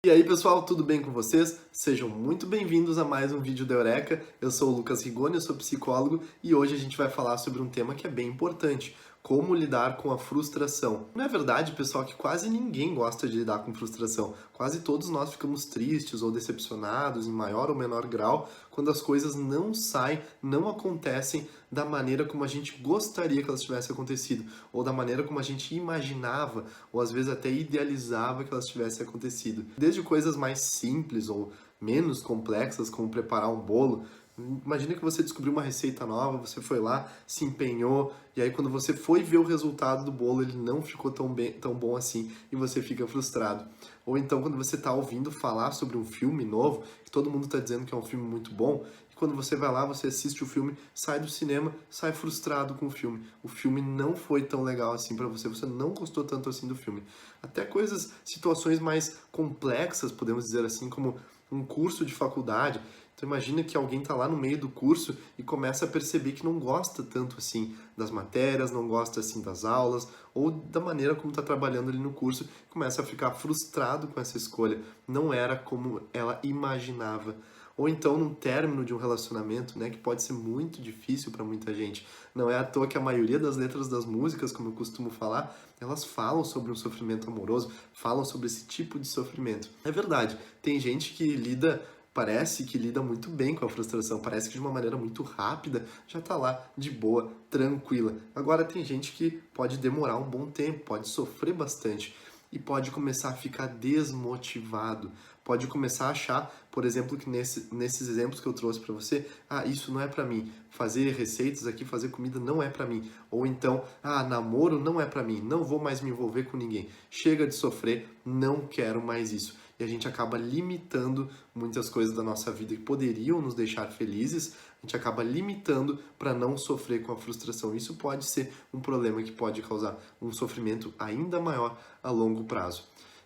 E aí pessoal, tudo bem com vocês? Sejam muito bem-vindos a mais um vídeo da Eureka. Eu sou o Lucas Rigoni, eu sou psicólogo e hoje a gente vai falar sobre um tema que é bem importante: como lidar com a frustração. Não é verdade, pessoal, que quase ninguém gosta de lidar com frustração. Quase todos nós ficamos tristes ou decepcionados em maior ou menor grau quando as coisas não saem, não acontecem da maneira como a gente gostaria que elas tivessem acontecido, ou da maneira como a gente imaginava, ou às vezes até idealizava que elas tivessem acontecido. Desde coisas mais simples ou menos complexas, como preparar um bolo. Imagina que você descobriu uma receita nova, você foi lá, se empenhou, e aí quando você foi ver o resultado do bolo, ele não ficou tão bom assim, e você fica frustrado. Ou então quando você está ouvindo falar sobre um filme novo, que todo mundo está dizendo que é um filme muito bom, e quando você vai lá, você assiste o filme, sai do cinema, sai frustrado com o filme. O filme não foi tão legal assim para você, você não gostou tanto assim do filme. Até coisas, situações mais complexas, podemos dizer assim, como um curso de faculdade. Então imagina que alguém está lá no meio do curso e começa a perceber que não gosta tanto assim das matérias, não gosta assim das aulas, ou da maneira como está trabalhando ali no curso, e começa a ficar frustrado com essa escolha. Não era como ela imaginava. Ou então num término de um relacionamento, né, que pode ser muito difícil para muita gente. Não é à toa que a maioria das letras das músicas, como eu costumo falar, elas falam sobre um sofrimento amoroso, falam sobre esse tipo de sofrimento. É verdade, tem gente que parece que lida muito bem com a frustração, parece que de uma maneira muito rápida já tá lá de boa, tranquila. Agora tem gente que pode demorar um bom tempo, pode sofrer bastante e pode começar a ficar desmotivado. Pode começar a achar, por exemplo, que nesses exemplos que eu trouxe para você, isso não é para mim. Fazer receitas aqui, fazer comida não é para mim. Ou então, namoro não é para mim, não vou mais me envolver com ninguém. Chega de sofrer, não quero mais isso. E a gente acaba limitando muitas coisas da nossa vida que poderiam nos deixar felizes, a gente acaba limitando para não sofrer com a frustração. Isso pode ser um problema que pode causar um sofrimento ainda maior a longo prazo.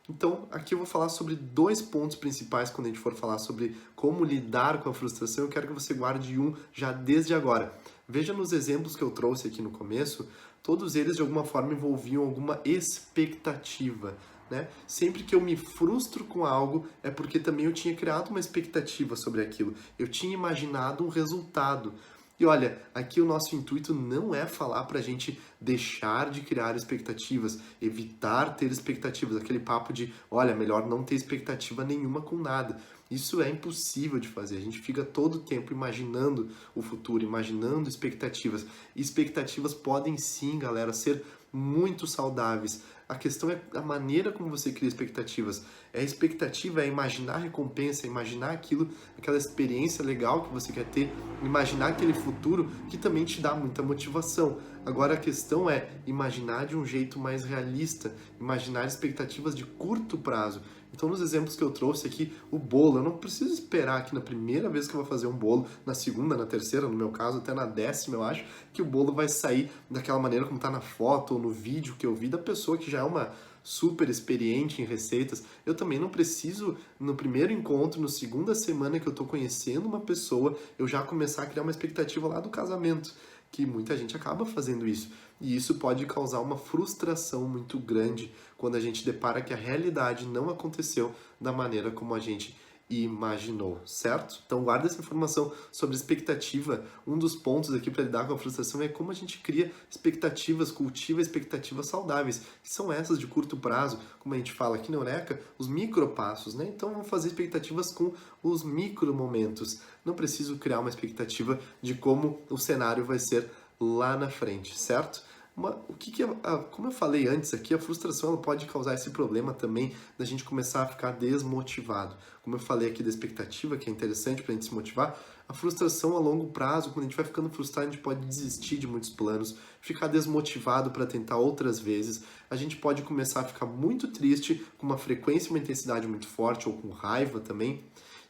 Então, aqui eu vou falar sobre dois pontos principais quando a gente for falar sobre como lidar com a frustração. Eu quero que você guarde um já desde agora. Veja nos exemplos que eu trouxe aqui no começo, todos eles de alguma forma envolviam alguma expectativa. Né? Sempre que eu me frustro com algo é porque também eu tinha criado uma expectativa sobre aquilo. Eu tinha imaginado um resultado. E olha, aqui o nosso intuito não é falar para a gente deixar de criar expectativas, evitar ter expectativas, aquele papo de, olha, melhor não ter expectativa nenhuma com nada. Isso é impossível de fazer. A gente fica todo o tempo imaginando o futuro, imaginando expectativas. E expectativas podem sim, galera, ser muito saudáveis. A questão é a maneira como você cria expectativas. A expectativa é imaginar a recompensa, imaginar aquilo, aquela experiência legal que você quer ter, imaginar aquele futuro que também te dá muita motivação. Agora a questão é imaginar de um jeito mais realista, imaginar expectativas de curto prazo. Então, nos exemplos que eu trouxe aqui, o bolo, eu não preciso esperar que na primeira vez que eu vou fazer um bolo, na segunda, na terceira, no meu caso, até na 10ª, eu acho, que o bolo vai sair daquela maneira como está na foto ou no vídeo que eu vi da pessoa que já é uma super experiente em receitas. Eu também não preciso, no primeiro encontro, na segunda semana que eu estou conhecendo uma pessoa, eu já começar a criar uma expectativa lá do casamento, que muita gente acaba fazendo isso. E isso pode causar uma frustração muito grande quando a gente depara que a realidade não aconteceu da maneira como a gente imaginou, certo? Então guarda essa informação sobre expectativa. Um dos pontos aqui para lidar com a frustração é como a gente cria expectativas, cultiva expectativas saudáveis, que são essas de curto prazo, como a gente fala aqui na Eureka, os micropassos, né? Então vamos fazer expectativas com os micro momentos. Não preciso criar uma expectativa de como o cenário vai ser lá na frente, certo? Como eu falei antes aqui, a frustração ela pode causar esse problema também da gente começar a ficar desmotivado. Como eu falei aqui da expectativa, que é interessante para a gente se motivar, a frustração a longo prazo, quando a gente vai ficando frustrado, a gente pode desistir de muitos planos, ficar desmotivado para tentar outras vezes, a gente pode começar a ficar muito triste, com uma frequência e uma intensidade muito forte, ou com raiva também,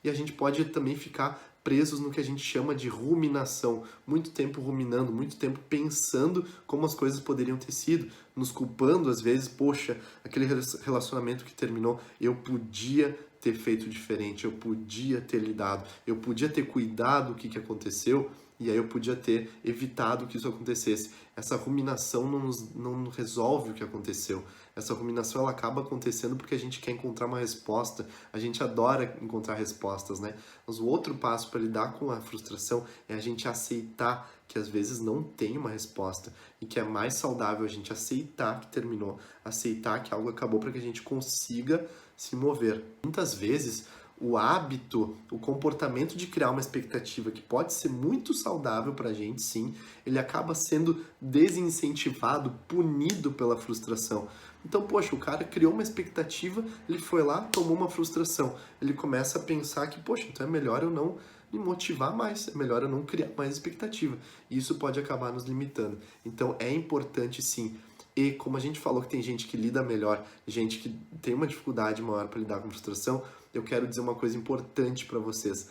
e a gente pode também ficar presos no que a gente chama de ruminação, muito tempo ruminando, muito tempo pensando como as coisas poderiam ter sido, nos culpando às vezes, poxa, aquele relacionamento que terminou, eu podia ter feito diferente, eu podia ter lidado, eu podia ter cuidado do que aconteceu, e aí eu podia ter evitado que isso acontecesse. Essa ruminação não resolve o que aconteceu. Essa ruminação ela acaba acontecendo porque a gente quer encontrar uma resposta. A gente adora encontrar respostas, né? Mas o outro passo para lidar com a frustração é a gente aceitar que às vezes não tem uma resposta e que é mais saudável a gente aceitar que terminou, aceitar que algo acabou para que a gente consiga se mover. Muitas vezes o hábito, o comportamento de criar uma expectativa que pode ser muito saudável pra gente, sim, ele acaba sendo desincentivado, punido pela frustração. Então, poxa, o cara criou uma expectativa, ele foi lá, tomou uma frustração. Ele começa a pensar que, poxa, então é melhor eu não me motivar mais, é melhor eu não criar mais expectativa. E isso pode acabar nos limitando. Então, é importante, sim. E como a gente falou que tem gente que lida melhor, gente que tem uma dificuldade maior para lidar com frustração, eu quero dizer uma coisa importante para vocês.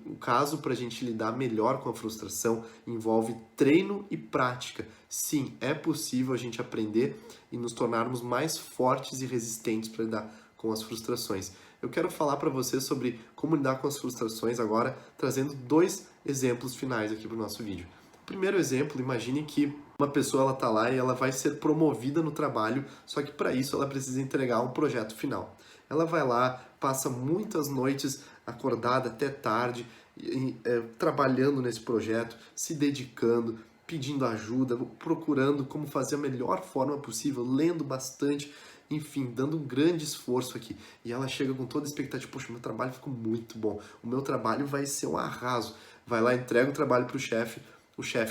O caso para a gente lidar melhor com a frustração envolve treino e prática. Sim, é possível a gente aprender e nos tornarmos mais fortes e resistentes para lidar com as frustrações. Eu quero falar para vocês sobre como lidar com as frustrações agora, trazendo 2 exemplos finais aqui para o nosso vídeo. Primeiro exemplo, imagine que uma pessoa ela tá lá e ela vai ser promovida no trabalho, só que para isso ela precisa entregar um projeto final. Ela vai lá, passa muitas noites acordada até tarde, trabalhando nesse projeto, se dedicando, pedindo ajuda, procurando como fazer a melhor forma possível, lendo bastante, enfim, dando um grande esforço aqui. E ela chega com toda a expectativa, poxa, meu trabalho ficou muito bom, o meu trabalho vai ser um arraso. Vai lá, entrega o trabalho para o chefe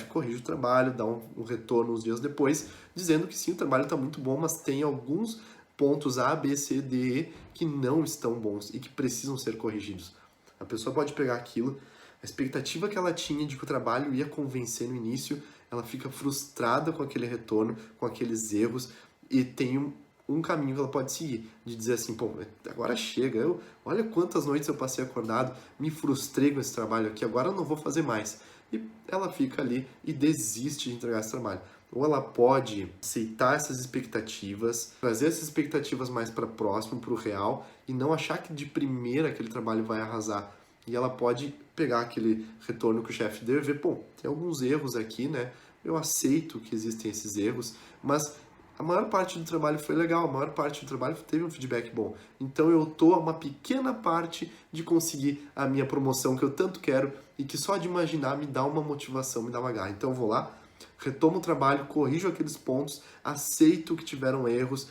corrige o trabalho, dá um retorno uns dias depois, dizendo que sim, o trabalho está muito bom, mas tem alguns pontos A, B, C, D, E que não estão bons e que precisam ser corrigidos. A pessoa pode pegar aquilo, a expectativa que ela tinha de que o trabalho ia convencer no início, ela fica frustrada com aquele retorno, com aqueles erros, e tem um caminho que ela pode seguir, de dizer assim, pô, agora chega, olha quantas noites eu passei acordado, me frustrei com esse trabalho aqui, agora eu não vou fazer mais. E ela fica ali e desiste de entregar esse trabalho. Ou ela pode aceitar essas expectativas, trazer essas expectativas mais para próximo, para o real, e não achar que de primeira aquele trabalho vai arrasar. E ela pode pegar aquele retorno que o chefe deu e ver, pô, tem alguns erros aqui, né? Eu aceito que existem esses erros, mas a maior parte do trabalho foi legal, a maior parte do trabalho teve um feedback bom. Então eu tô a uma pequena parte de conseguir a minha promoção que eu tanto quero e que só de imaginar me dá uma motivação, me dá uma garra. Então eu vou lá, retomo o trabalho, corrijo aqueles pontos, aceito que tiveram erros,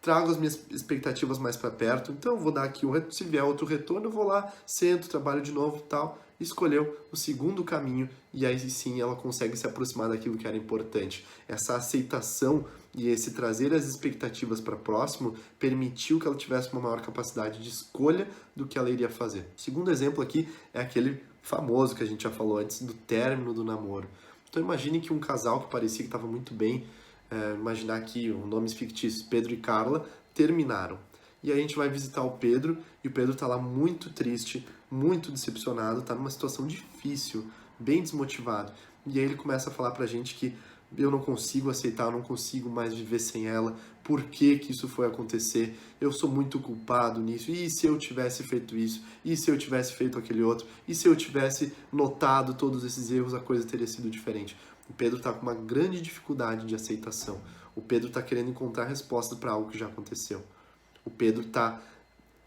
trago as minhas expectativas mais para perto. Então eu vou dar aqui, se vier outro retorno, eu vou lá, sento, trabalho de novo e tal. Escolheu o segundo caminho e aí sim ela consegue se aproximar daquilo que era importante. Essa aceitação e esse trazer as expectativas para próximo permitiu que ela tivesse uma maior capacidade de escolha do que ela iria fazer. O segundo exemplo aqui é aquele famoso que a gente já falou antes, do término do namoro. Então imagine que um casal que parecia que estava muito bem, imaginar aqui nomes fictícios, Pedro e Carla, terminaram. E aí a gente vai visitar o Pedro, e o Pedro está lá muito triste, muito decepcionado, está numa situação difícil, bem desmotivado. E aí ele começa a falar pra gente que eu não consigo aceitar, eu não consigo mais viver sem ela, por que que isso foi acontecer, eu sou muito culpado nisso, e se eu tivesse feito isso, e se eu tivesse feito aquele outro, e se eu tivesse notado todos esses erros, a coisa teria sido diferente. O Pedro está com uma grande dificuldade de aceitação, o Pedro está querendo encontrar resposta para algo que já aconteceu, o Pedro está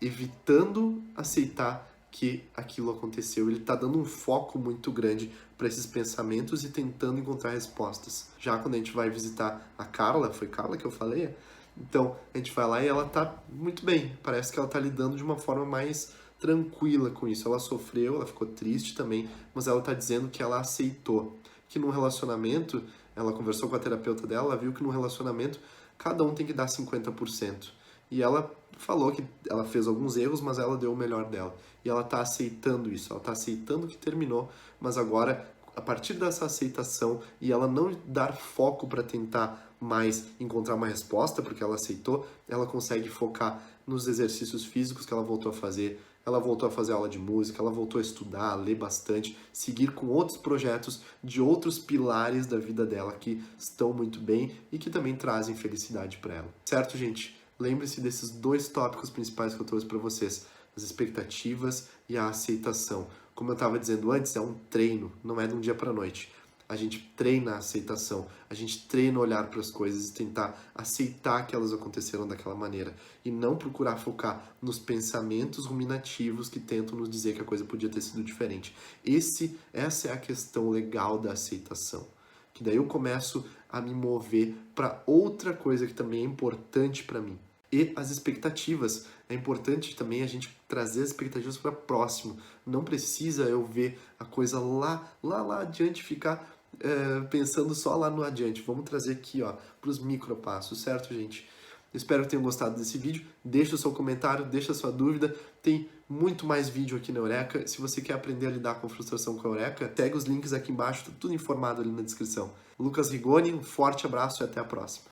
evitando aceitar que aquilo aconteceu. Ele está dando um foco muito grande para esses pensamentos e tentando encontrar respostas. Já quando a gente vai visitar a Carla, foi Carla que eu falei? Então, a gente vai lá e ela está muito bem. Parece que ela está lidando de uma forma mais tranquila com isso. Ela sofreu, ela ficou triste também, mas ela está dizendo que ela aceitou. Que num relacionamento, ela conversou com a terapeuta dela, ela viu que num relacionamento cada um tem que dar 50%. E ela falou que ela fez alguns erros, mas ela deu o melhor dela. E ela está aceitando isso, ela está aceitando que terminou, mas agora, a partir dessa aceitação e ela não dar foco para tentar mais encontrar uma resposta, porque ela aceitou, ela consegue focar nos exercícios físicos que ela voltou a fazer, ela voltou a fazer aula de música, ela voltou a estudar, a ler bastante, seguir com outros projetos de outros pilares da vida dela que estão muito bem e que também trazem felicidade para ela. Certo, gente? Lembre-se desses 2 tópicos principais que eu trouxe para vocês. as expectativas e a aceitação. Como eu estava dizendo antes, é um treino, não é de um dia para a noite. A gente treina a aceitação, a gente treina olhar para as coisas e tentar aceitar que elas aconteceram daquela maneira e não procurar focar nos pensamentos ruminativos que tentam nos dizer que a coisa podia ter sido diferente. Essa é a questão legal da aceitação, que daí eu começo a me mover para outra coisa que também é importante para mim. E as expectativas. É importante também a gente trazer as expectativas para próximo. Não precisa eu ver a coisa lá adiante, ficar pensando só lá no adiante. Vamos trazer aqui, ó, para os micropassos, certo, gente? Espero que tenham gostado desse vídeo. Deixa o seu comentário, deixa a sua dúvida. Tem muito mais vídeo aqui na Eureka. Se você quer aprender a lidar com frustração com a Eureka, segue os links aqui embaixo, tá tudo informado ali na descrição. Lucas Rigoni, um forte abraço e até a próxima.